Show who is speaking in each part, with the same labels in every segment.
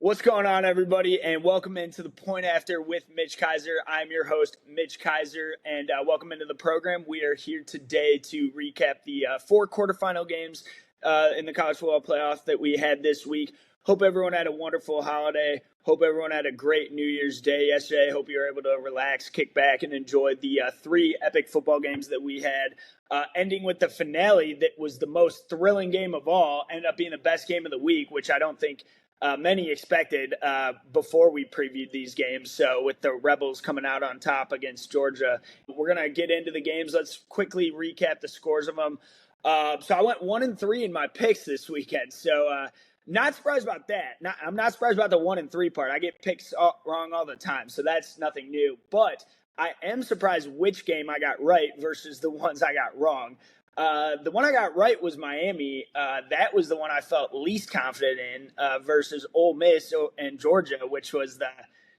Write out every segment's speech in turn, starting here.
Speaker 1: What's going on, everybody, and welcome into the Point After with Mitch Kaiser. I'm your host, Mitch Kaiser, and welcome into the program. We are here today to recap the four quarterfinal games in the college football playoff that we had this week. Hope everyone had a wonderful holiday. Hope everyone had a great New Year's Day yesterday. Hope you were able to relax, kick back, and enjoy the three epic football games that we had, ending with the finale that was the most thrilling game of all, ended up being the best game of the week, which I don't think many expected before we previewed these games. So with the Rebels coming out on top against Georgia, we're going to get into the games. Let's quickly recap the scores of them. So I went 1-3 in my picks this weekend. So not surprised about that. I'm not surprised about the 1-3 part. I get picks wrong all the time, so that's nothing new. But I am surprised which game I got right versus the ones I got wrong. The one I got right was Miami. That was the one I felt least confident in versus Ole Miss and Georgia, which was the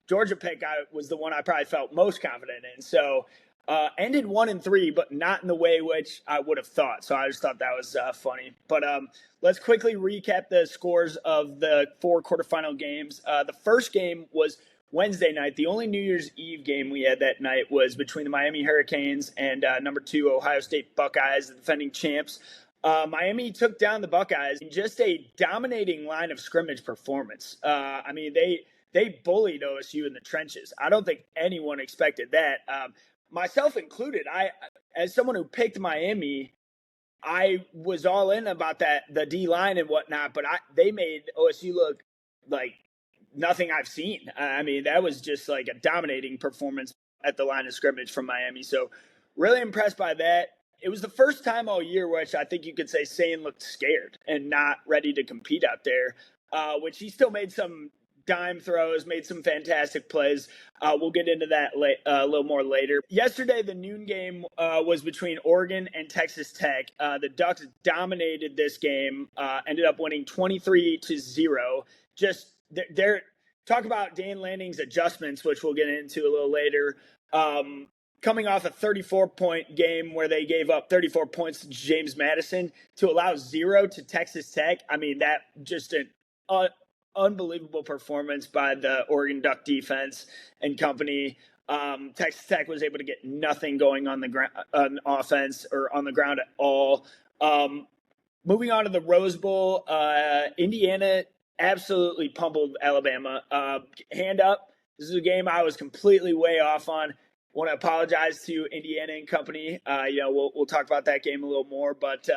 Speaker 1: Georgia pick. Was the one I probably felt most confident in. So ended 1-3, but not in the way which I would have thought. So I just thought that was funny. But let's quickly recap the scores of the four quarterfinal games. The first game was Wednesday night. The only New Year's Eve game we had that night was between the Miami Hurricanes and number 2 Ohio State Buckeyes, the defending champs. Miami took down the Buckeyes in just a dominating line of scrimmage performance. I mean, they bullied OSU in the trenches. I don't think anyone expected that, myself included. As someone who picked Miami, I was all in about that, the D line and whatnot, but they made OSU look like nothing I've seen. I mean, that was just like a dominating performance at the line of scrimmage from Miami. So really impressed by that. It was the first time all year which I think you could say Sane looked scared and not ready to compete out there, which he still made some dime throws, made some fantastic plays. We'll get into that a little more later. Yesterday, the noon game was between Oregon and Texas Tech. The Ducks dominated this game, ended up winning 23-0. Just they're talk about Dan Lanning's adjustments, which we'll get into a little later. Coming off a 34-point game where they gave up 34 points to James Madison to allow 0 to Texas Tech. I mean, that just an unbelievable performance by the Oregon Duck defense and company. Texas Tech was able to get nothing going on the ground, on offense or on the ground at all. Moving on to the Rose Bowl, Indiana absolutely pummeled Alabama. Hand up. This is a game I was completely way off on. Want to apologize to Indiana and company. We'll talk about that game a little more, but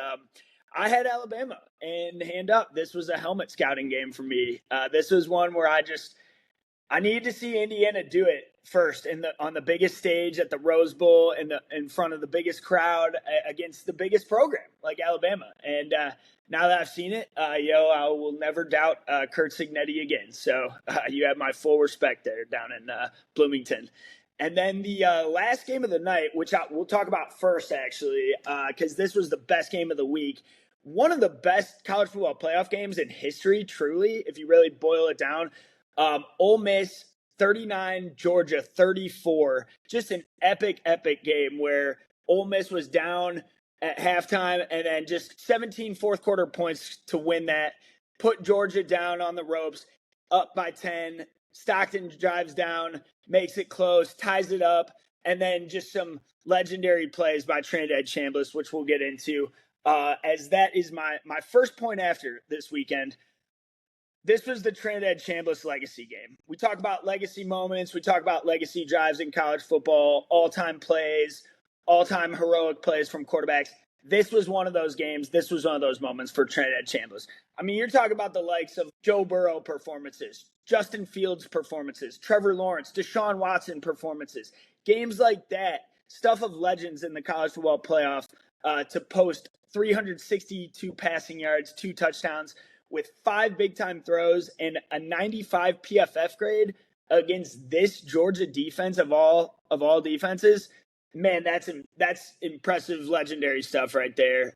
Speaker 1: I had Alabama, and hand up, this was a helmet scouting game for me. This was one where I needed to see Indiana do it first on the biggest stage at the Rose Bowl in front of the biggest crowd against the biggest program like Alabama. And now that I've seen it, I will never doubt Kurt Signetti again. So you have my full respect there down in Bloomington. And then the last game of the night, which we'll talk about first, actually, because this was the best game of the week. One of the best college football playoff games in history, truly, if you really boil it down. Ole Miss 39, Georgia 34. Just an epic game where Ole Miss was down at halftime and then just 17 fourth quarter points to win that. Put Georgia down on the ropes, up by 10. Stockton drives down, makes it close, ties it up, and then just some legendary plays by Trinidad Chambliss, which we'll get into. As that is my first point after this weekend. This was the Trinidad Chambliss legacy game. We talk about legacy moments. We talk about legacy drives in college football, all-time plays, all-time heroic plays from quarterbacks. This was one of those games. This was one of those moments for Trinidad Chambliss. I mean, you're talking about the likes of Joe Burrow performances, Justin Fields performances, Trevor Lawrence, Deshaun Watson performances, games like that, stuff of legends in the college football playoff to post 362 passing yards, 2 touchdowns with 5 big-time throws and a 95 PFF grade against this Georgia defense of all defenses. Man, that's impressive, legendary stuff right there.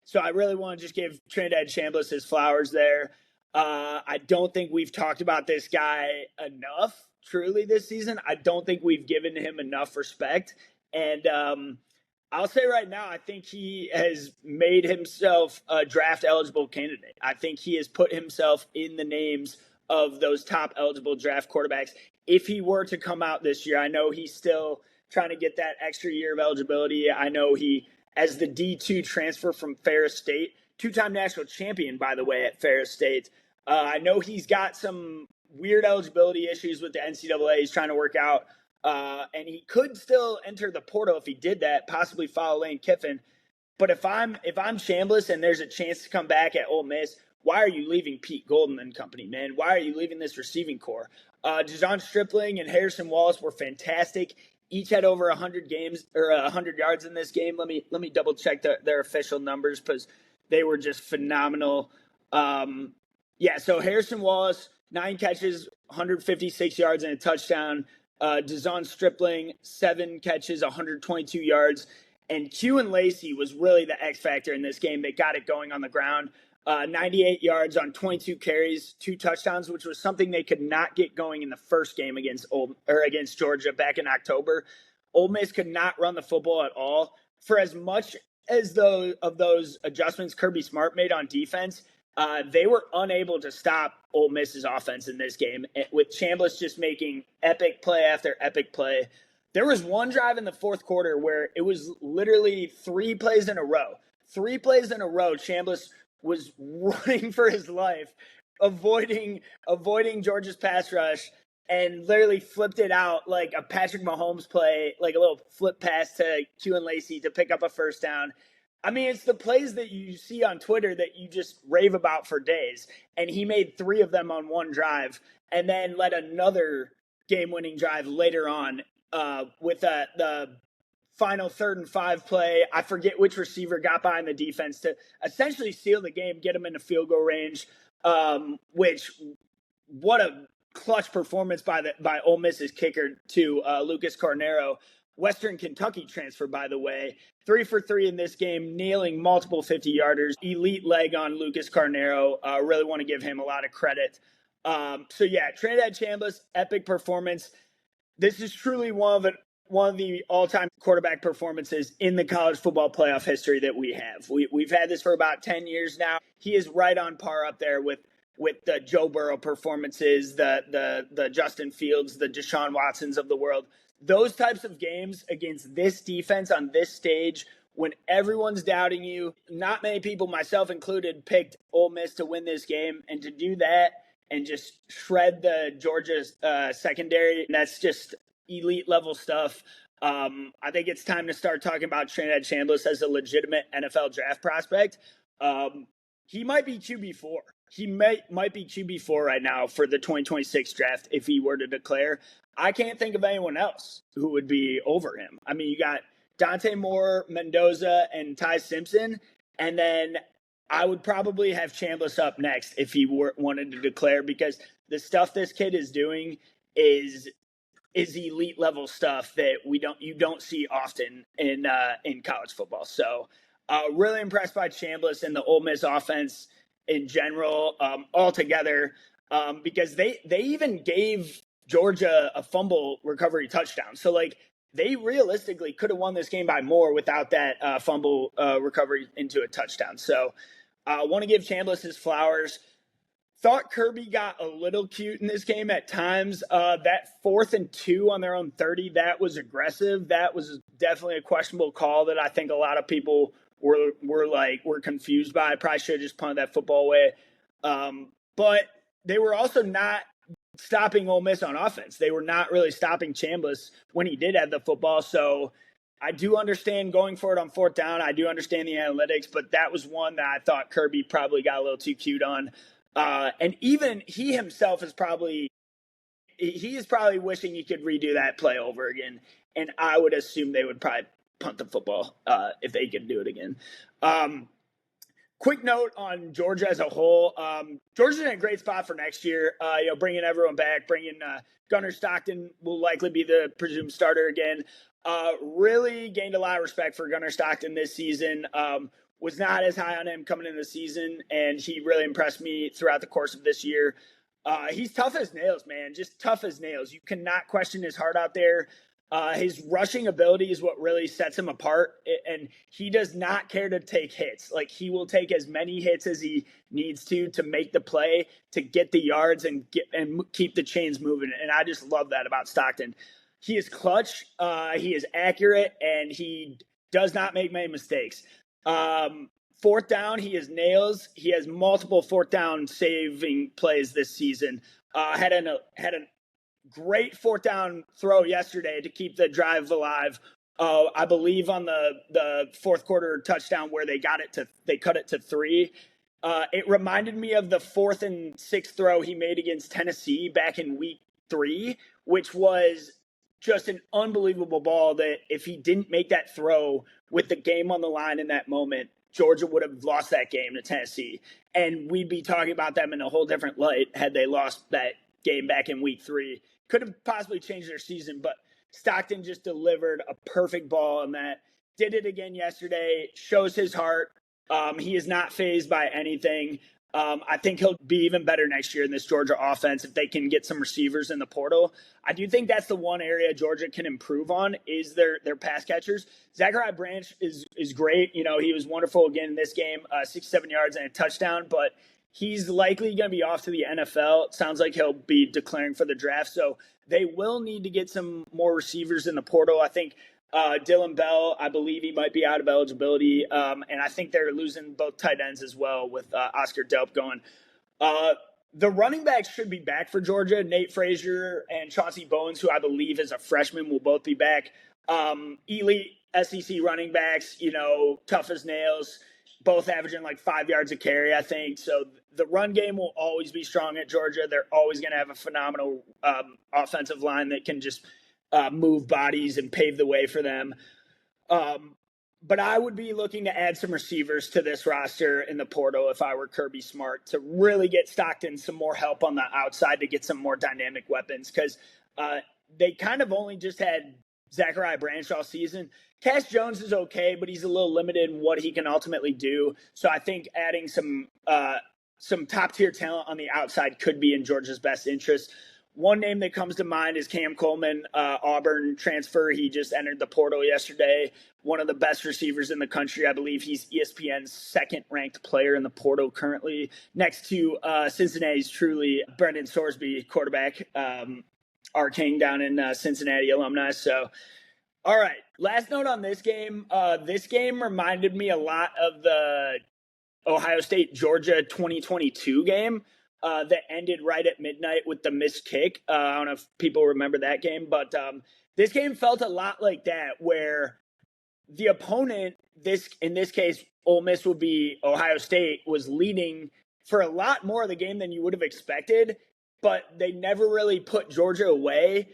Speaker 1: So I really want to just give Trinidad Chambliss his flowers there. I don't think we've talked about this guy enough, truly, this season. I don't think we've given him enough respect. And I'll say right now, I think he has made himself a draft-eligible candidate. I think he has put himself in the names of those top eligible draft quarterbacks. If he were to come out this year, I know he's still trying to get that extra year of eligibility. I know he, as the D2 transfer from Ferris State, two-time national champion, by the way, at Ferris State, I know he's got some weird eligibility issues with the NCAA he's trying to work out, and he could still enter the portal if he did that, possibly follow Lane Kiffin. But if I'm Chambliss and there's a chance to come back at Ole Miss, why are you leaving Pete Golden and company, man? Why are you leaving this receiving core? Dejon Stripling and Harrison Wallace were fantastic. Each had over 100 games or 100 yards in this game. Let me double check their official numbers because they were just phenomenal. So Harrison Wallace, 9 catches, 156 yards and a touchdown. Dejon Stripling, 7 catches, 122 yards. And Q Lacey was really the X factor in this game. They got it going on the ground. 98 yards on 22 carries, 2 touchdowns, which was something they could not get going in the first game against Georgia back in October. Ole Miss could not run the football at all. For as much as those adjustments Kirby Smart made on defense, they were unable to stop Ole Miss's offense in this game, with Chambliss just making epic play after epic play. There was one drive in the fourth quarter where it was literally 3 plays in a row. 3 plays in a row, Chambliss was running for his life, avoiding Georgia's pass rush, and literally flipped it out like a Patrick Mahomes play, like a little flip pass to Q Lacey to pick up a first down. I mean, it's the plays that you see on Twitter that you just rave about for days. And he made 3 of them on one drive and then led another game-winning drive later on with the final 3rd and 5 play. I forget which receiver got behind the defense to essentially seal the game, get him into field goal range, what a clutch performance by Ole Miss's kicker to Lucas Cornero. Western Kentucky transfer, by the way, 3 for 3 in this game, nailing multiple 50-yarders. Elite leg on Lucas Cornero. Really want to give him a lot of credit. Trinidad Chambliss, epic performance. This is truly one of the all-time quarterback performances in the college football playoff history that we have. We've had this for about 10 years now. He is right on par up there with the Joe Burrow performances, the Justin Fields, the Deshaun Watsons of the world. Those types of games against this defense on this stage, when everyone's doubting you, not many people, myself included, picked Ole Miss to win this game. And to do that and just shred the Georgia secondary, that's just elite level stuff. I think it's time to start talking about Trinidad Chambliss as a legitimate NFL draft prospect. He might be QB4. He might be QB4 right now for the 2026 draft if he were to declare. I can't think of anyone else who would be over him. I mean, you got Dante Moore, Mendoza, and Ty Simpson, and then I would probably have Chambliss up next if he wanted to declare, because the stuff this kid is doing is elite level stuff that you don't see often in college football. So really impressed by Chambliss and the Ole Miss offense in general altogether, because they even gave Georgia a fumble recovery touchdown. So they realistically could have won this game by more without that fumble recovery into a touchdown. So I want to give Chambliss his flowers. Thought Kirby got a little cute in this game at times. That 4th and 2 on their own 30, that was aggressive. That was definitely a questionable call that I think a lot of people were confused by. Probably should have just punted that football away. But they were also not stopping Ole Miss on offense. They were not really stopping Chambliss when he did have the football. So I do understand going for it on 4th down. I do understand the analytics, but that was one that I thought Kirby probably got a little too cute on. And even he himself is probably wishing he could redo that play over again. And I would assume they would probably punt the football if they could do it again. Quick note on Georgia as a whole. Georgia's in a great spot for next year. Bringing everyone back, bringing Gunnar Stockton will likely be the presumed starter again. Really gained a lot of respect for Gunnar Stockton this season. Was not as high on him coming into the season, and he really impressed me throughout the course of this year. He's tough as nails, man. Just tough as nails. You cannot question his heart out there. His rushing ability is what really sets him apart, and he does not care to take hits. Like, he will take as many hits as he needs to make the play, to get the yards and keep the chains moving. And I just love that about Stockton. He is clutch, he is accurate, and he does not make many mistakes. Fourth down, he has nails. He has multiple fourth down saving plays this season. Had an great fourth down throw yesterday to keep the drive alive. I believe on the fourth quarter touchdown where they cut it to 3. It reminded me of the 4th and 6th throw he made against Tennessee back in week 3, which was just an unbelievable ball that if he didn't make that throw with the game on the line in that moment, Georgia would have lost that game to Tennessee. And we'd be talking about them in a whole different light had they lost that game back in week 3. Could have possibly changed their season, but Stockton just delivered a perfect ball on that. Did it again yesterday, shows his heart. He is not fazed by anything. I think he'll be even better next year in this Georgia offense if they can get some receivers in the portal. I do think that's the one area Georgia can improve on is their pass catchers. Zachariah Branch is great. You know, he was wonderful again in this game, 67 yards and a touchdown, but he's likely going to be off to the NFL. It sounds like he'll be declaring for the draft. So they will need to get some more receivers in the portal. I think Dylan Bell, I believe he might be out of eligibility. And I think they're losing both tight ends as well with Oscar Delp going. The running backs should be back for Georgia. Nate Frazier and Chauncey Bowens, who I believe is a freshman, will both be back. Elite SEC running backs, you know, tough as nails, both averaging like 5 yards a carry, I think. So the run game will always be strong at Georgia. They're always going to have a phenomenal offensive line that can just move bodies and pave the way for them. But I would be looking to add some receivers to this roster in the portal if I were Kirby Smart to really get Stockton some more help on the outside to get some more dynamic weapons because they kind of only just had Zachariah Branch all season. Cash Jones is okay, but he's a little limited in what he can ultimately do. So I think adding some top-tier talent on the outside could be in Georgia's best interest. One name that comes to mind is Cam Coleman, Auburn transfer. He just entered the portal yesterday. One of the best receivers in the country. I believe he's ESPN's second-ranked player in the portal currently, next to Cincinnati's truly Brendan Sorsby, quarterback, our king down in Cincinnati alumni. So, all right, last note on this game. This game reminded me a lot of the Ohio State-Georgia 2022 game. That ended right at midnight with the missed kick. I don't know if people remember that game, but this game felt a lot like that, where the opponent, in this case, Ole Miss would be Ohio State, was leading for a lot more of the game than you would have expected, but they never really put Georgia away.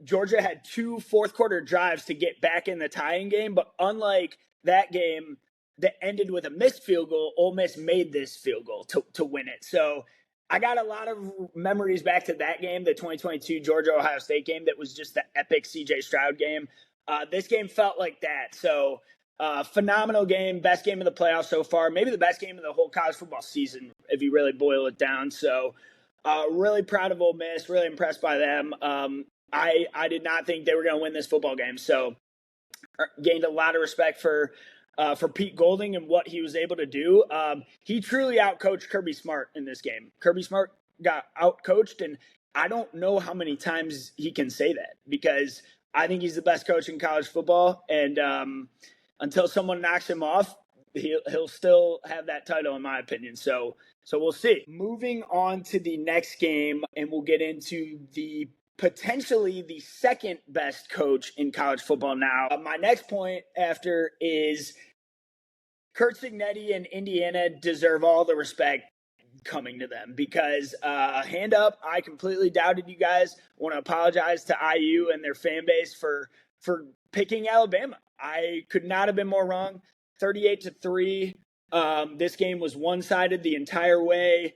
Speaker 1: Georgia had 2 fourth-quarter drives to get back in the tying game, but unlike that game that ended with a missed field goal, Ole Miss made this field goal to win it. So I got a lot of memories back to that game, the 2022 Georgia-Ohio State game that was just the epic C.J. Stroud game. This game felt like that. So phenomenal game, best game of the playoffs so far, maybe the best game of the whole college football season if you really boil it down. So really proud of Ole Miss, really impressed by them. I did not think they were going to win this football game, so gained a lot of respect for Pete Golding and what he was able to do. He truly outcoached Kirby Smart in this game. Kirby Smart got outcoached, and I don't know how many times he can say that because I think he's the best coach in college football, and until someone knocks him off, he'll still have that title, in my opinion. So we'll see. Moving on to the next game, and we'll get into the potentially the second best coach in college football now. My next point after is Kurt Cignetti and Indiana deserve all the respect coming to them because hand up, I completely doubted you guys. I want to apologize to IU and their fan base for picking Alabama. I could not have been more wrong. 38-3. This game was one-sided the entire way.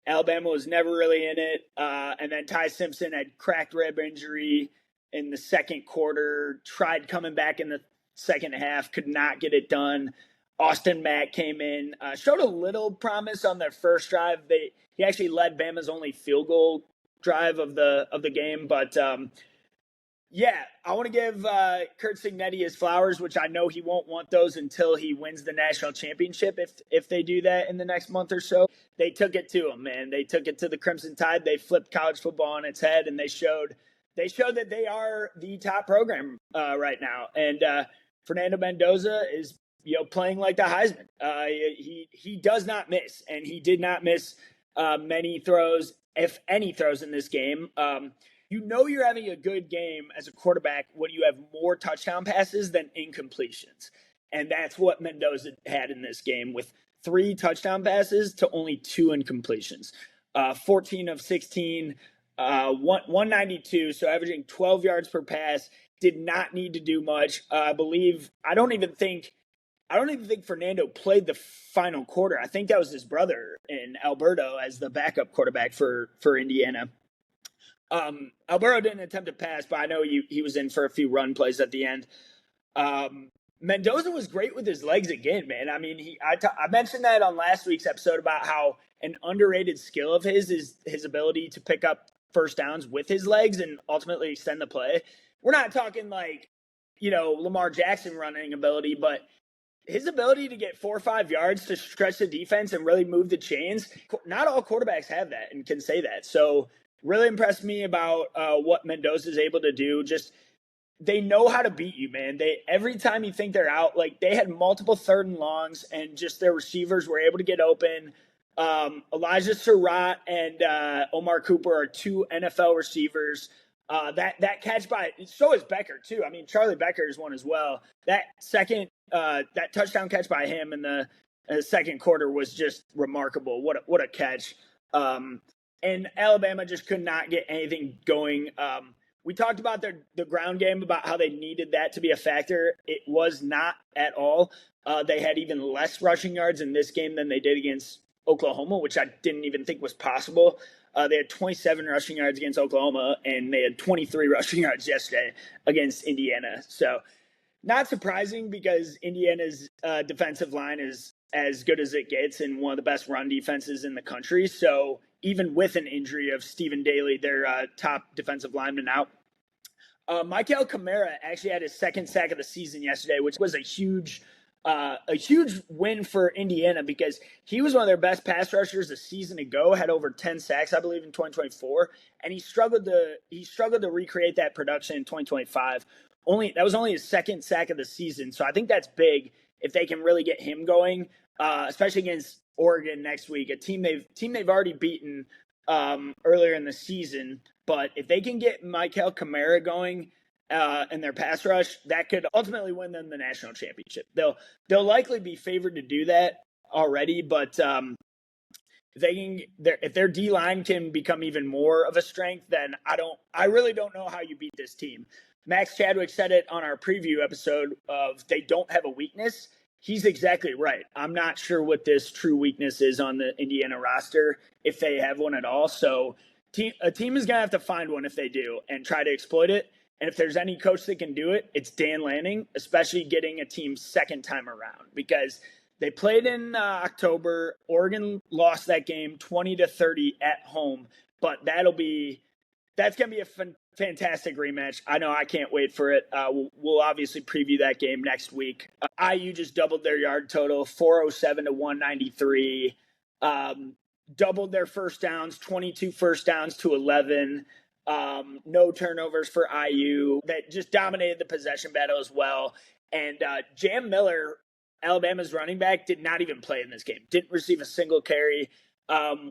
Speaker 1: Alabama was never really in it. And then Ty Simpson had cracked rib injury in the second quarter, tried coming back in the second half, could not get it done. Austin Mack came in, showed a little promise on their first drive. He actually led Bama's only field goal drive of the game, but Yeah, I want to give Kurt Signetti his flowers, which I know he won't want those until he wins the national championship. If they do that in the next month or so, they took it to him, man. They took it to the Crimson Tide. They flipped college football on its head, and they showed that they are the top program right now. And Fernando Mendoza is playing like the Heisman. He does not miss, and he did not miss many throws, if any throws in this game. You're having a good game as a quarterback when you have more touchdown passes than incompletions. And that's what Mendoza had in this game with 3 touchdown passes to only 2 incompletions. 14 of 16, 192, so averaging 12 yards per pass. Did not need to do much. I don't even think Fernando played the final quarter. I think that was his brother in Alberto as the backup quarterback for Indiana. Alberto didn't attempt to pass, but I know he was in for a few run plays at the end. Mendoza was great with his legs again, man. I mean, I mentioned that on last week's episode about how an underrated skill of his is his ability to pick up first downs with his legs and ultimately extend the play. We're not talking like, Lamar Jackson running ability, but his ability to get 4 or 5 yards to stretch the defense and really move the chains. Not all quarterbacks have that and can say that. So really impressed me about what Mendoza is able to do. Just they know how to beat you, man. Every time you think they're out, like they had multiple 3rd and longs, and just their receivers were able to get open. Elijah Surratt and Omar Cooper are 2 NFL receivers. That catch by so is Becker too. I mean, Charlie Becker is one as well. That touchdown catch by him in the second quarter was just remarkable. What a catch! And Alabama just could not get anything going. We talked about the ground game, about how they needed that to be a factor. It was not at all. They had even less rushing yards in this game than they did against Oklahoma, which I didn't even think was possible. They had 27 rushing yards against Oklahoma, and they had 23 rushing yards yesterday against Indiana. So not surprising, because Indiana's defensive line is as good as it gets and one of the best run defenses in the country. So even with an injury of Stephen Daly, their top defensive lineman, out. Michael Kamara actually had his 2nd sack of the season yesterday, which was a huge win for Indiana, because he was one of their best pass rushers a season ago, had over 10 sacks, I believe, in 2024, and he struggled to recreate that production in 2025. That was only his 2nd sack of the season, so I think that's big if they can really get him going, especially against Oregon next week, a team they've already beaten earlier in the season. But if they can get Michael Kamara going in their pass rush, that could ultimately win them the national championship. They'll likely be favored to do that already, but if their D line can become even more of a strength, then I really don't know how you beat this team. Max Chadwick said it on our preview episode of they don't have a weakness. He's exactly right. I'm not sure what this true weakness is on the Indiana roster, if they have one at all. So a team is going to have to find one if they do and try to exploit it. And if there's any coach that can do it, it's Dan Lanning, especially getting a team 2nd time around, because they played in October. Oregon lost that game 20-30 at home, but that's going to be a fantastic rematch. I know I can't wait for it. We'll obviously preview that game next week. IU just doubled their yard total, 407 to 193. Doubled their first downs, 22 first downs to 11. No turnovers for IU. That just dominated the possession battle as well. And Jam Miller, Alabama's running back, did not even play in this game. Didn't receive a single carry.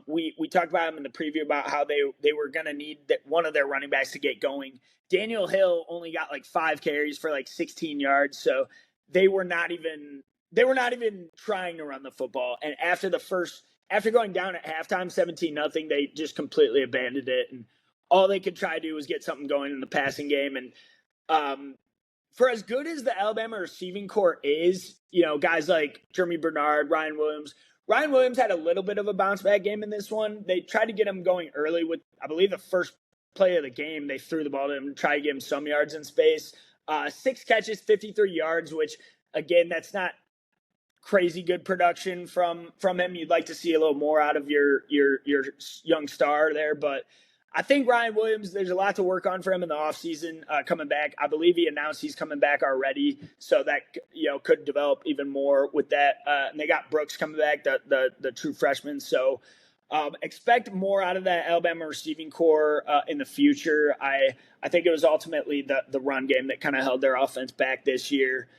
Speaker 1: We talked about him in the preview about how they were going to need one of their running backs to get going. Daniel Hill only got like 5 carries for like 16 yards. So they were not even trying to run the football. And after going down at halftime 17-0, they just completely abandoned it. And all they could try to do was get something going in the passing game. And for as good as the Alabama receiving corps is, guys like Jeremy Bernard, Ryan Williams had a little bit of a bounce back game in this one. They tried to get him going early with, I believe, the first play of the game. They threw the ball to him to try to give him some yards in space. 6 catches, 53 yards, which, again, that's not crazy good production from him. You'd like to see a little more out of your young star there, but I think Ryan Williams, there's a lot to work on for him in the offseason coming back. I believe he announced he's coming back already, so that could develop even more with that. And they got Brooks coming back, the true freshman. So expect more out of that Alabama receiving core in the future. I think it was ultimately the run game that kind of held their offense back this year.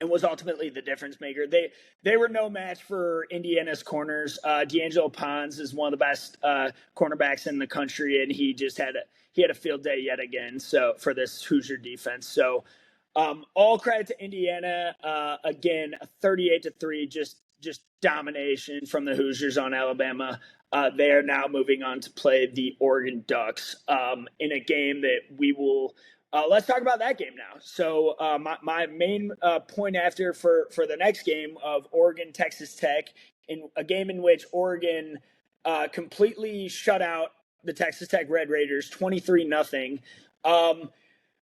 Speaker 1: And was ultimately the difference maker. They were no match for Indiana's corners. D'Angelo Pons is one of the best cornerbacks in the country, and he just had a field day yet again. So for this Hoosier defense, so all credit to Indiana. Again, 38-3, just domination from the Hoosiers on Alabama. They are now moving on to play the Oregon Ducks in a game that we will. Let's talk about that game now. So my main point after for the next game of Oregon Texas Tech, in a game in which Oregon completely shut out the Texas Tech Red Raiders 23-0.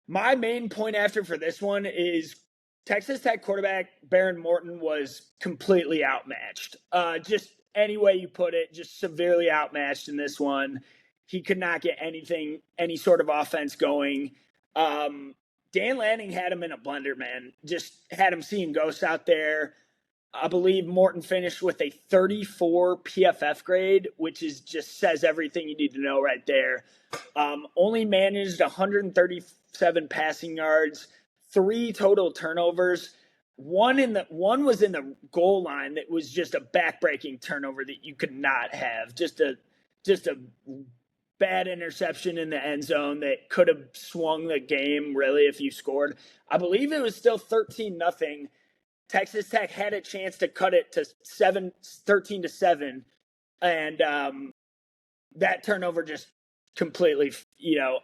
Speaker 1: My main point after for this one is Texas Tech quarterback Baron Morton was completely outmatched. Just any way you put it, just severely outmatched in this one. He could not get any sort of offense going. Dan Lanning had him in a blender, man. Just had him seeing ghosts out there. I believe Morton finished with a 34 PFF grade, which is just says everything you need to know right there. Only managed 137 passing yards, 3 total turnovers. One was in the goal line that was just a backbreaking turnover that you could not have. Just a bad interception in the end zone that could have swung the game, really, if you scored. I believe it was still 13-0. Texas Tech had a chance to cut it to 13-7, and that turnover just completely,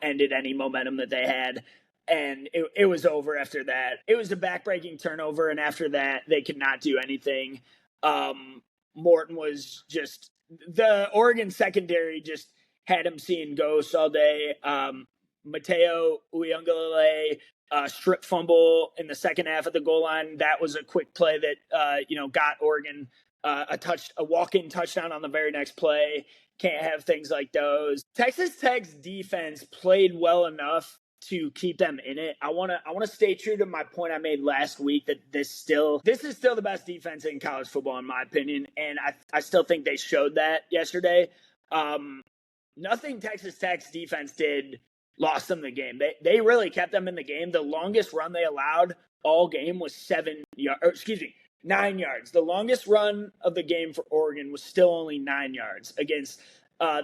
Speaker 1: ended any momentum that they had, and it was over after that. It was a backbreaking turnover, and after that, they could not do anything. Morton was just – the Oregon secondary just – had him seeing ghosts all day. Mateo Uiagalelei strip fumble in the second half of the goal line. That was a quick play that got Oregon a walk-in touchdown on the very next play. Can't have things like those. Texas Tech's defense played well enough to keep them in it. I want to stay true to my point I made last week that this is still the best defense in college football in my opinion, and I still think they showed that yesterday. Nothing Texas Tech's defense did lost them the game. They really kept them in the game. The longest run they allowed all game was 9 yards. The longest run of the game for Oregon was still only 9 yards against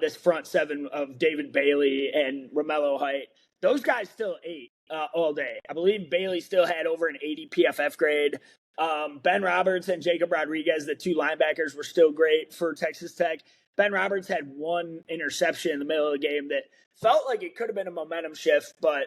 Speaker 1: this front seven of David Bailey and Romello Height. Those guys still ate all day. I believe Bailey still had over an 80 PFF grade. Ben Roberts and Jacob Rodriguez, the two linebackers, were still great for Texas Tech. Ben Roberts had one interception in the middle of the game that felt like it could have been a momentum shift, but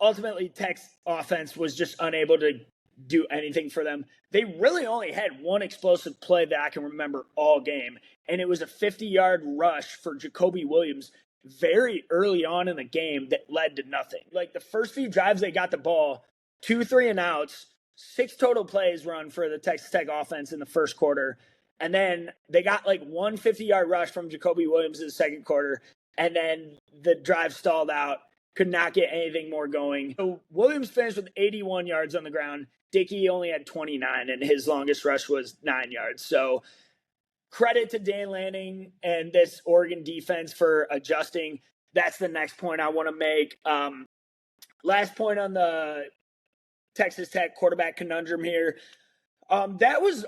Speaker 1: ultimately Tech's offense was just unable to do anything for them. They really only had one explosive play that I can remember all game, and it was a 50-yard rush for Jacoby Williams very early on in the game that led to nothing. Like the first few drives they got the ball, 2 3-and-outs, 6 total plays run for the Texas Tech offense in the first quarter. And then they got like 1 50-yard rush from Jacoby Williams in the second quarter. And then the drive stalled out, could not get anything more going. So Williams finished with 81 yards on the ground. Dickey only had 29, and his longest rush was 9 yards. So credit to Dan Lanning and this Oregon defense for adjusting. That's the next point I want to make. Last point on the Texas Tech quarterback conundrum here. That was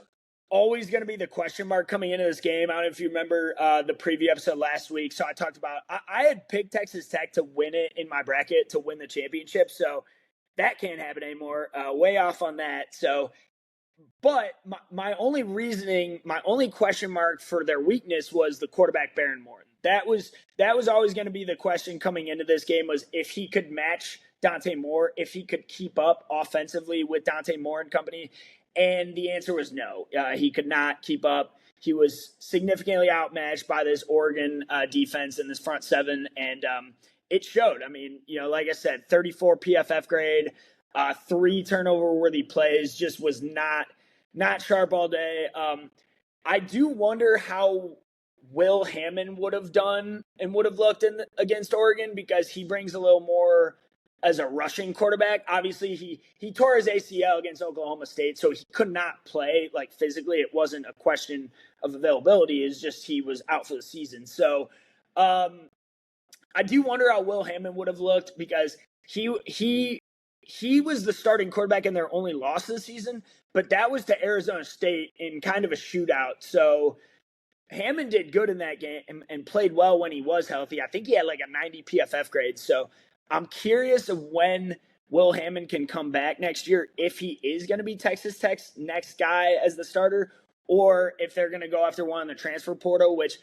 Speaker 1: always going to be the question mark coming into this game. I don't know if you remember the preview episode last week. So I talked about I had picked Texas Tech to win it in my bracket to win the championship. So that can't happen anymore. Way off on that. So, but my only reasoning, my only question mark for their weakness was the quarterback Baron Morton. That was always going to be the question coming into this game, was if he could match Dante Moore, if he could keep up offensively with Dante Moore and company. And the answer was no. He could not keep up. He was significantly outmatched by this Oregon defense and this front seven, and it showed. I mean, like I said, 34 PFF grade, 3 turnover-worthy plays, just was not sharp all day. I do wonder how Will Hammond would have done and would have looked against Oregon, because he brings a little more as a rushing quarterback. Obviously, he tore his ACL against Oklahoma State, so he could not play, like, physically. It wasn't a question of availability. It's just he was out for the season. So I do wonder how Will Hammond would have looked, because he was the starting quarterback in their only loss this season, but that was to Arizona State in kind of a shootout. So Hammond did good in that game and played well when he was healthy. I think he had like a 90 PFF grade. So I'm curious of when Will Hammond can come back next year, if he is going to be Texas Tech's next guy as the starter, or if they're going to go after one in the transfer portal, which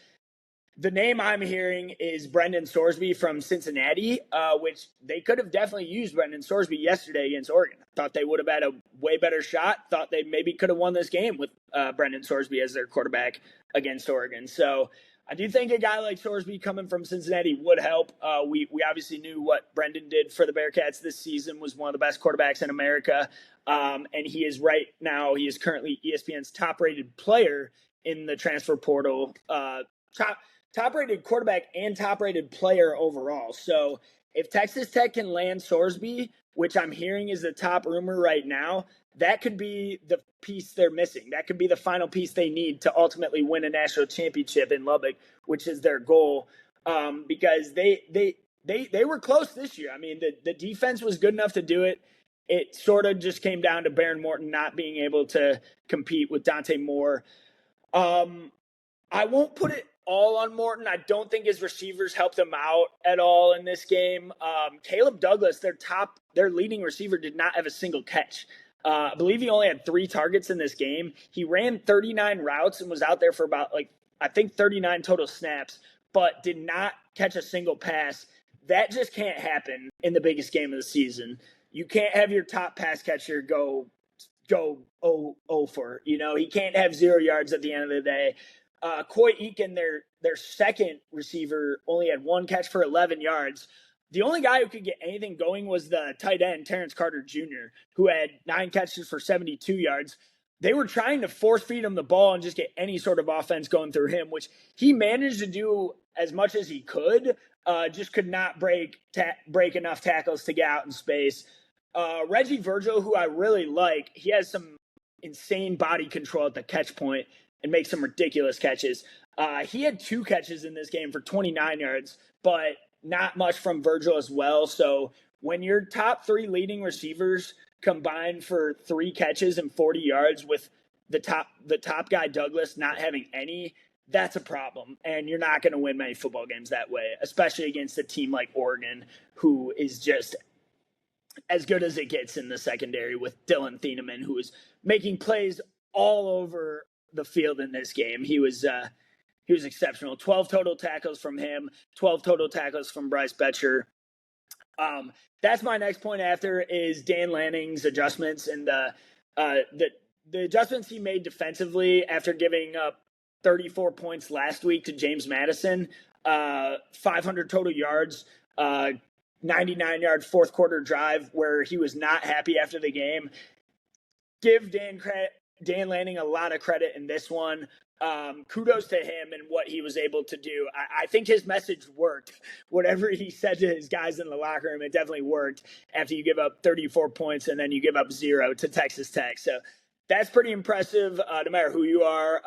Speaker 1: the name I'm hearing is Brendan Sorsby from Cincinnati, which they could have definitely used Brendan Sorsby yesterday against Oregon. Thought they would have had a way better shot. Thought they maybe could have won this game with Brendan Sorsby as their quarterback against Oregon. So I do think a guy like Sorsby coming from Cincinnati would help. We obviously knew what Brendan did for the Bearcats this season, was one of the best quarterbacks in America. And he is currently ESPN's top-rated player in the transfer portal, top-rated quarterback and top-rated player overall. So if Texas Tech can land Sorsby, which I'm hearing is the top rumor right now, that could be the piece they're missing. That could be the final piece they need to ultimately win a national championship in Lubbock, which is their goal. Because they were close this year. I mean, the defense was good enough to do it. It sort of just came down to Baron Morton not being able to compete with Dante Moore. I won't put it all on Morton. I don't think his receivers helped him out at all in this game. Caleb Douglas, their leading receiver, did not have a single catch. I believe he only had 3 targets in this game. He ran 39 routes and was out there for about, 39 total snaps, but did not catch a single pass. That just can't happen in the biggest game of the season. You can't have your top pass catcher go 0 for. He can't have 0 yards at the end of the day. Coy Eakin, their second receiver, only had 1 catch for 11 yards. The only guy who could get anything going was the tight end, Terrence Carter Jr., who had 9 catches for 72 yards. They were trying to force feed him the ball and just get any sort of offense going through him, which he managed to do as much as he could, just could not break enough tackles to get out in space. Reggie Virgil, who I really like, he has some insane body control at the catch point and makes some ridiculous catches. He had 2 catches in this game for 29 yards, but not much from Virgil as well. So when your top 3 leading receivers combine for 3 catches and 40 yards with the top guy, Douglas, not having any, that's a problem. And you're not going to win many football games that way, especially against a team like Oregon, who is just as good as it gets in the secondary, with Dylan Thieneman, who is making plays all over the field in this game. He was exceptional. 12 total tackles from him, 12 total tackles from Bryce Betcher. That's my next point after is Dan Lanning's adjustments, and the adjustments he made defensively after giving up 34 points last week to James Madison, 500 total yards, 99-yard fourth quarter drive where he was not happy after the game. Give Dan Lanning a lot of credit in this one. Kudos to him and what he was able to do. I think his message worked. Whatever he said to his guys in the locker room, it definitely worked after you give up 34 points and then you give up 0 to Texas Tech. So that's pretty impressive, no matter who you are.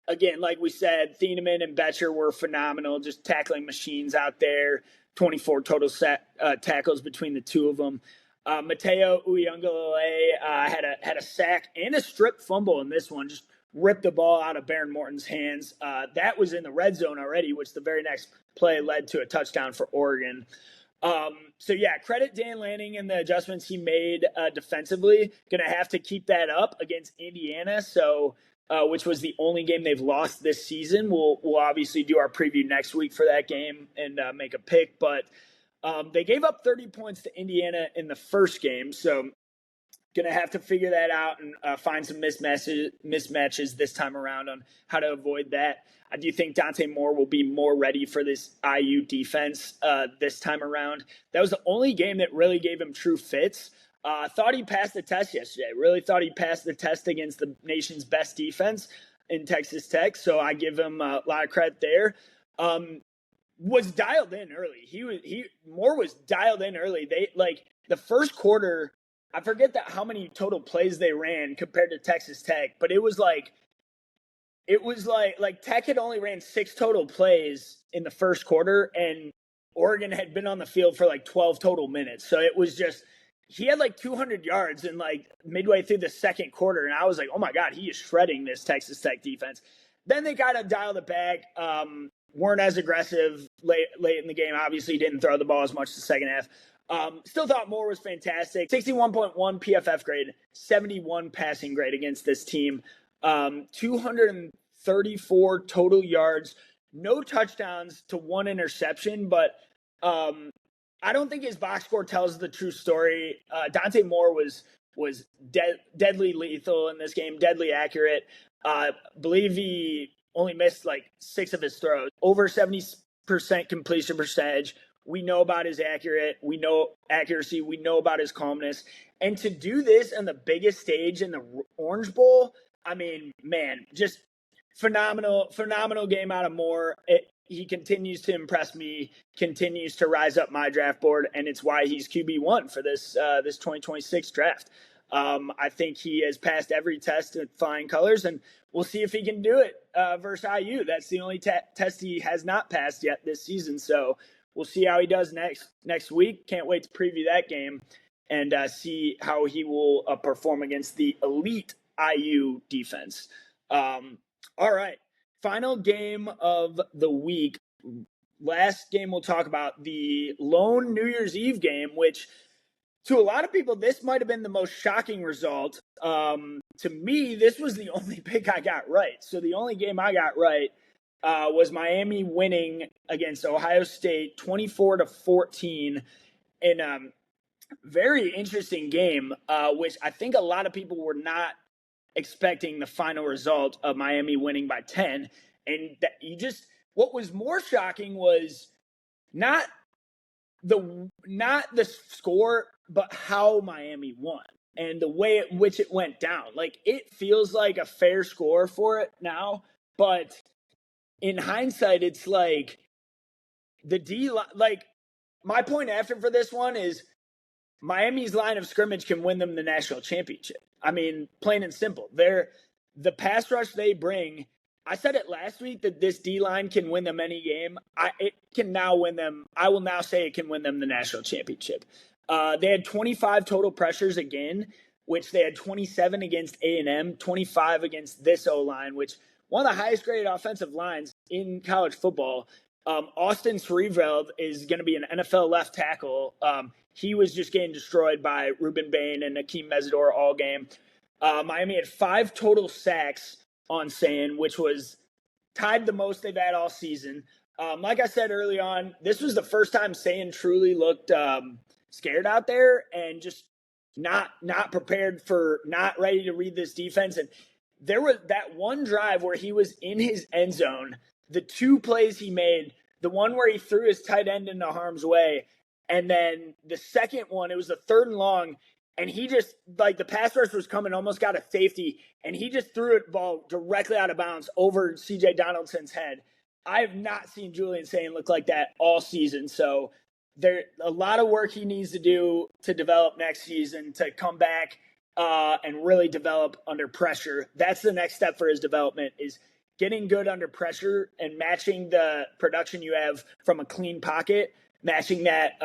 Speaker 1: Again, like we said, Thieneman and Betcher were phenomenal, just tackling machines out there. 24 total tackles between the two of them. Mateo Uyunglele had a sack and a strip fumble in this one. Just ripped the ball out of Baron Morton's hands. That was in the red zone already, which the very next play led to a touchdown for Oregon. So yeah, credit Dan Lanning and the adjustments he made defensively. Going to have to keep that up against Indiana. So, which was the only game they've lost this season. We'll obviously do our preview next week for that game and make a pick. But they gave up 30 points to Indiana in the first game. So going to have to figure that out and find some mismatches this time around on how to avoid that. I do think Dante Moore will be more ready for this IU defense this time around. That was the only game that really gave him true fits. Thought he passed the test yesterday. Really thought he passed the test against the nation's best defense. in Texas Tech, so I give him a lot of credit there. Was dialed in early. Moore was dialed in early. They like the first quarter. I forget how many total plays they ran compared to Texas Tech, but it was like Tech had only ran 6 total plays in the first quarter, and Oregon had been on the field for like 12 total minutes. So it was just he had like 200 yards in like midway through the second quarter, and I was like, oh my God, he is shredding this Texas Tech defense. Then they kind of dialed it back. Weren't as aggressive late in the game. Obviously, didn't throw the ball as much the second half. Still thought Moore was fantastic. 61.1 PFF grade, 71 passing grade against this team. 234 total yards, no touchdowns to 1 interception, but I don't think his box score tells the true story. Dante Moore was deadly lethal in this game, deadly accurate. Believe he only missed like 6 of his throws. Over 70% completion percentage. We know about his accuracy. We know about his calmness. And to do this on the biggest stage in the Orange Bowl, I mean, man, just phenomenal game out of Moore. He continues to impress me, continues to rise up my draft board, and it's why he's QB1 for this 2026 draft. I think he has passed every test with flying colors, and we'll see if he can do it versus IU. That's the only test he has not passed yet this season. So we'll see how he does next week. Can't wait to preview that game and see how he will perform against the elite IU defense. All right. Final game of the week. Last game we'll talk about, the lone New Year's Eve game, which to a lot of people, this might have been the most shocking result. To me, this was the only pick I got right. So the only game I got right was Miami winning against Ohio State 24-14 in a very interesting game, which I think a lot of people were not expecting the final result of Miami winning by 10. And what was more shocking was not the score, but how Miami won and the way in which it went down. Like, it feels like a fair score for it now, but in hindsight, it's like my point after for this one is Miami's line of scrimmage can win them the national championship. I mean, plain and simple. The pass rush they bring, I said it last week that this D-line can win them any game. It can now win them. I will now say it can win them the national championship. They had 25 total pressures again, which they had 27 against A&M, 25 against this O-line, which one of the highest graded offensive lines in college football. Austin Cerebreld is going to be an NFL left tackle. He was just getting destroyed by Ruben Bain and Akeem Mesidor all game. Miami had 5 total sacks on Sand, which was tied the most they've had all season. Like I said early on, this was the first time Sand truly looked scared out there and just not prepared not ready to read this defense. And there was that one drive where he was in his end zone, the 2 plays he made, the one where he threw his tight end into harm's way, and then the second one, it was the 3rd and long, and he just, like, the pass rush was coming, almost got a safety, and he just threw it ball directly out of bounds over C.J. Donaldson's head. I have not seen Julian Sane look like that all season, so there a lot of work he needs to do to develop next season to come back and really develop under pressure. That's the next step for his development, is getting good under pressure and matching the production you have from a clean pocket, matching that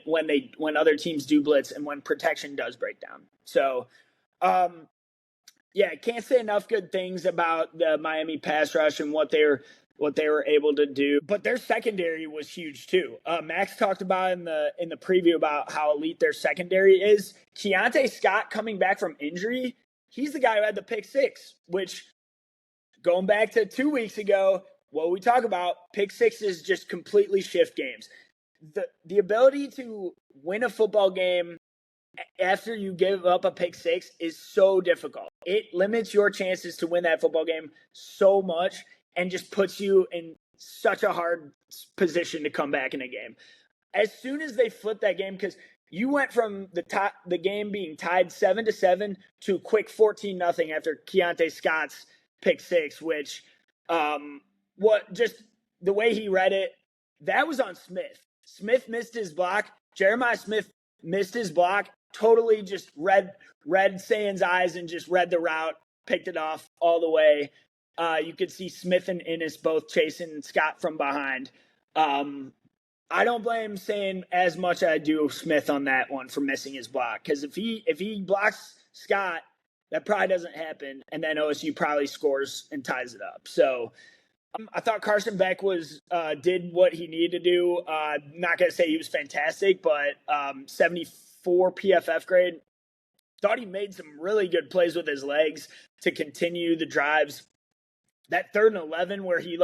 Speaker 1: when other teams do blitz and when protection does break down. So, can't say enough good things about the Miami pass rush and what they were able to do. But their secondary was huge too. Max talked about in the preview about how elite their secondary is. Keontae Scott coming back from injury, he's the guy who had the pick 6, which, going back to 2 weeks ago, what we talk about, pick 6s just completely shift games. The ability to win a football game after you give up a pick 6 is so difficult. It limits your chances to win that football game so much and just puts you in such a hard position to come back in a game. As soon as they flip that game, because you went from the game being tied 7-7 to a quick 14-0 after Keontae Scott's pick six, which what just the way he read it, that was on Smith. Smith missed his block. Jeremiah Smith missed his block. Totally just read Sayan's eyes and just read the route, picked it off all the way. You could see Smith and Innes both chasing Scott from behind. I don't blame Sayan as much as I do Smith on that one for missing his block, because if he blocks Scott, that probably doesn't happen, and then OSU probably scores and ties it up. So I thought Carson Beck did what he needed to do. Not going to say he was fantastic, but 74 PFF grade. Thought he made some really good plays with his legs to continue the drives. That 3rd and 11 where he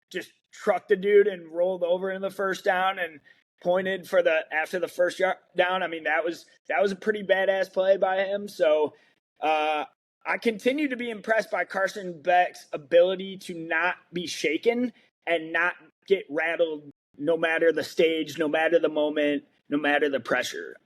Speaker 1: just trucked the dude and rolled over in the first down and pointed for after the first down. I mean, that was a pretty badass play by him. So I continue to be impressed by Carson Beck's ability to not be shaken and not get rattled no matter the stage, no matter the moment, no matter the pressure.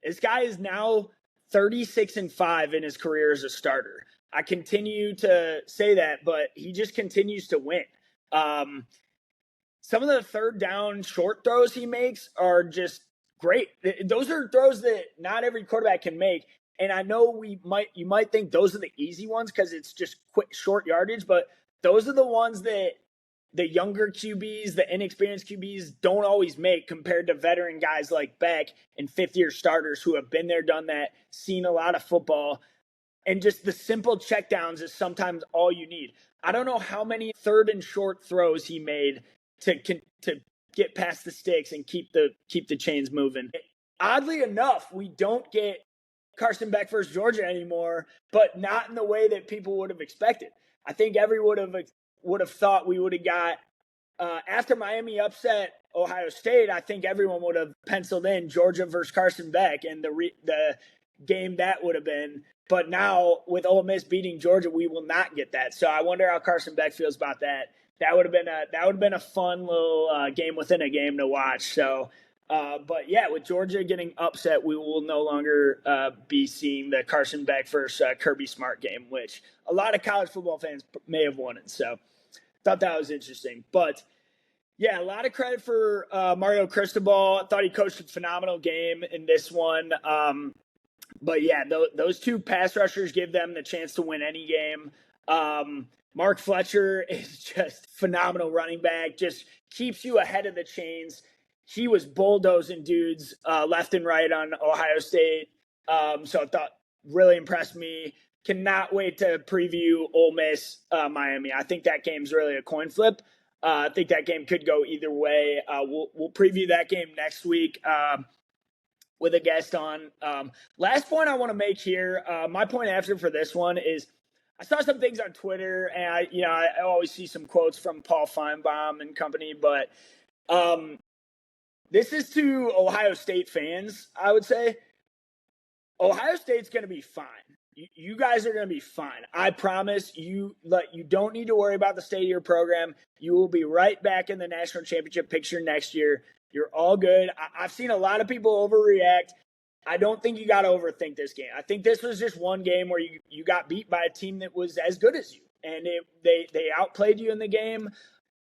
Speaker 1: This guy is now 36-5 in his career as a starter. I continue to say that, but he just continues to win. Some of the 3rd down short throws he makes are just great. Those are throws that not every quarterback can make. And I know you might think those are the easy ones because it's just quick, short yardage, but those are the ones that the younger QBs, the inexperienced QBs don't always make compared to veteran guys like Beck and 5th-year starters who have been there, done that, seen a lot of football. And just the simple checkdowns is sometimes all you need. I don't know how many 3rd and short throws he made to get past the sticks and keep the chains moving. Oddly enough, we don't get Carson Beck versus Georgia anymore, but not in the way that people would have expected. I think everyone would have thought we would have got after Miami upset Ohio State. I think everyone would have penciled in Georgia versus Carson Beck and the game that would have been. But now with Ole Miss beating Georgia, we will not get that. So I wonder how Carson Beck feels about that. That would have been a fun little game within a game to watch. So, but yeah, with Georgia getting upset, we will no longer be seeing the Carson Beck versus Kirby Smart game, which a lot of college football fans may have wanted. So, thought that was interesting. But yeah, a lot of credit for Mario Cristobal. I thought he coached a phenomenal game in this one. But yeah, those two pass rushers give them the chance to win any game. Mark Fletcher is just phenomenal running back, just keeps you ahead of the chains. He was bulldozing dudes left and right on Ohio State. So I thought really impressed me. Cannot wait to preview Ole Miss Miami. I think that game's really a coin flip. I think that game could go either way. We'll preview that game next week. With a guest on. Last point I want to make here, my point after for this one is I saw some things on Twitter, and I always see some quotes from Paul Feinbaum and company, but this is to Ohio State fans, I would say. Ohio State's going to be fine. You guys are going to be fine. I promise you. You don't need to worry about the state of your program. You will be right back in the national championship picture next year. You're all good. I've seen a lot of people overreact. I don't think you got to overthink this game. I think this was just one game where you got beat by a team that was as good as you, and they outplayed you in the game.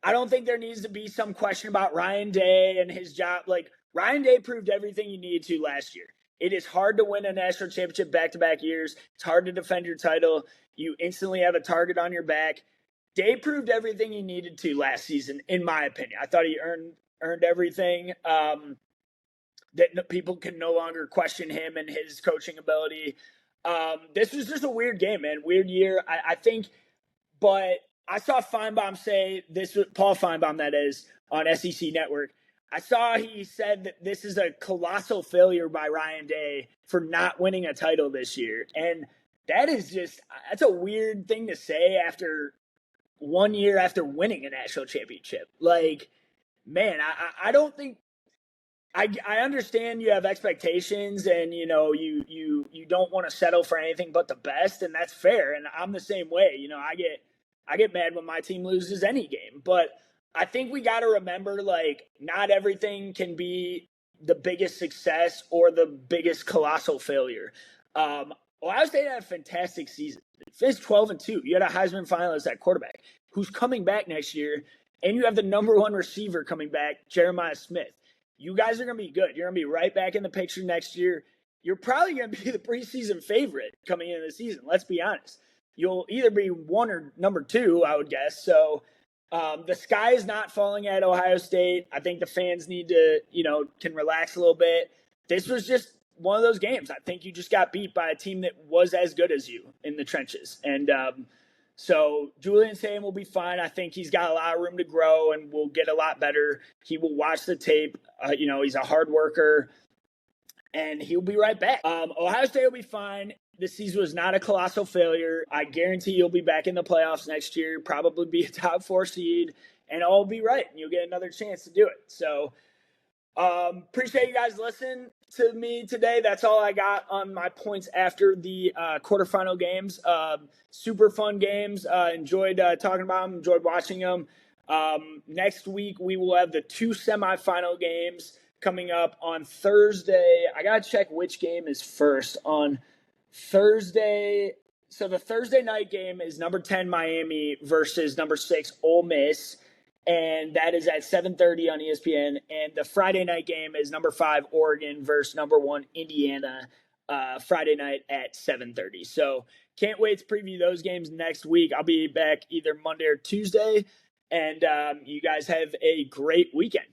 Speaker 1: I don't think there needs to be some question about Ryan Day and his job. Ryan Day proved everything you needed to last year. It is hard to win a national championship back-to-back years. It's hard to defend your title. You instantly have a target on your back. Day proved everything he needed to last season, in my opinion. I thought he earned everything, that people can no longer question him and his coaching ability. This was just a weird game, man. Weird year, I think. But I saw Feinbaum say this, Paul Feinbaum, that is, on SEC Network. I saw he said that this is a colossal failure by Ryan Day for not winning a title this year. And that's a weird thing to say after 1 year after winning a national championship. Man, I don't think I understand you have expectations and you don't want to settle for anything but the best, and that's fair. And I'm the same way. I get mad when my team loses any game, but I think we got to remember not everything can be the biggest success or the biggest colossal failure. Ohio State had a fantastic season. Finished 12-2. You had a Heisman finalist at quarterback who's coming back next year, and you have the number one receiver coming back, Jeremiah Smith. You guys are going to be good. You're going to be right back in the picture next year. You're probably going to be the preseason favorite coming into the season. Let's be honest. You'll either be one or number two, I would guess. So the sky is not falling at Ohio State. I think the fans need to, can relax a little bit. This was just one of those games. I think you just got beat by a team that was as good as you in the trenches. And so Julian Sayin will be fine. I think he's got a lot of room to grow and will get a lot better. He will watch the tape. He's a hard worker, and he'll be right back. Ohio State will be fine. This season was not a colossal failure. I guarantee you'll be back in the playoffs next year, probably be a top 4 seed, and all will be right, and you'll get another chance to do it. So appreciate you guys listening to me today. That's all I got on my points after the quarterfinal games. Super fun games. Enjoyed talking about them. Enjoyed watching them. Next week, we will have the 2 semifinal games coming up on Thursday. I got to check which game is first on Thursday. So the Thursday night game is number 10 Miami versus number 6 Ole Miss. And that is at 7:30 on ESPN. And the Friday night game is number 5 Oregon versus number 1 Indiana, Friday night at 7:30. So can't wait to preview those games next week. I'll be back either Monday or Tuesday. And you guys have a great weekend.